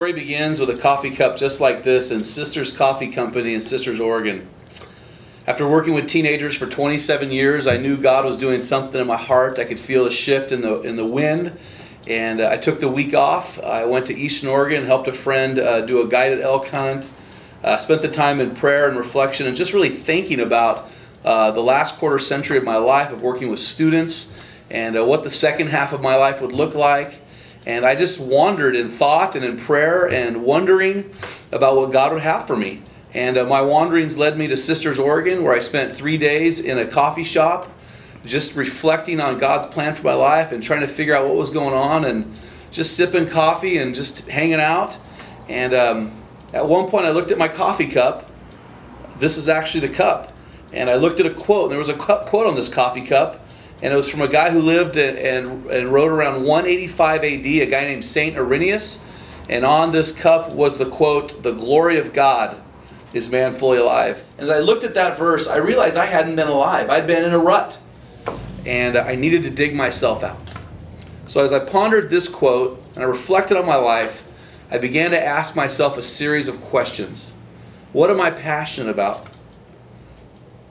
Story begins with a coffee cup just like this in Sisters Coffee Company in Sisters, Oregon. After working with teenagers for 27 years, I knew God was doing something in my heart. I could feel a shift in the wind, and I took the week off. I went to Eastern Oregon, helped a friend do a guided elk hunt, spent the time in prayer and reflection and just really thinking about the last quarter century of my life of working with students and what the second half of my life would look like. And I just wandered in thought and in prayer and wondering about what God would have for me. And my wanderings led me to Sisters, Oregon, where I spent 3 days in a coffee shop just reflecting on God's plan for my life and trying to figure out what was going on and just sipping coffee and just hanging out. And at one point I looked at my coffee cup. This is actually the cup. And I looked at a quote, and there was a quote on this coffee cup. And it was from a guy who lived and wrote around 185 AD, a guy named Saint Irenaeus. And on this cup was the quote, "The glory of God is man fully alive." And as I looked at that verse, I realized I hadn't been alive. I'd been in a rut. And I needed to dig myself out. So as I pondered this quote and I reflected on my life, I began to ask myself a series of questions. What am I passionate about?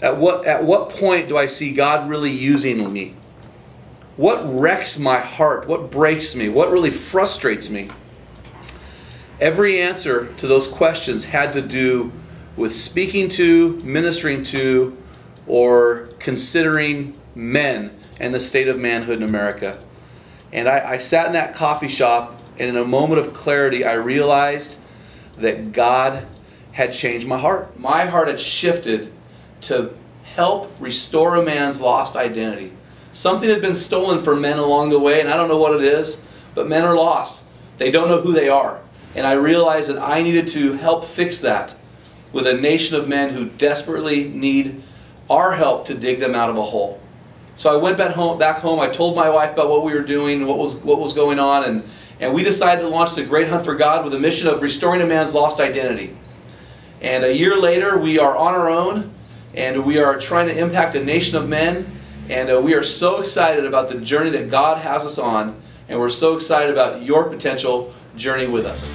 At what point do I see God really using me? What wrecks my heart? What breaks me? What really frustrates me? Every answer to those questions had to do with speaking to, ministering to, or considering men and the state of manhood in America. And I sat in that coffee shop, and in a moment of clarity, I realized that God had changed my heart. My heart had shifted to help restore a man's lost identity. Something had been stolen from men along the way, and I don't know what it is, but men are lost. They don't know who they are. And I realized that I needed to help fix that with a nation of men who desperately need our help to dig them out of a hole. So I went back home. I told my wife about what we were doing, what was going on, and we decided to launch the Great Hunt for God with a mission of restoring a man's lost identity. And a year later, we are on our own, and we are trying to impact a nation of men, and we are so excited about the journey that God has us on, and we're so excited about your potential journey with us.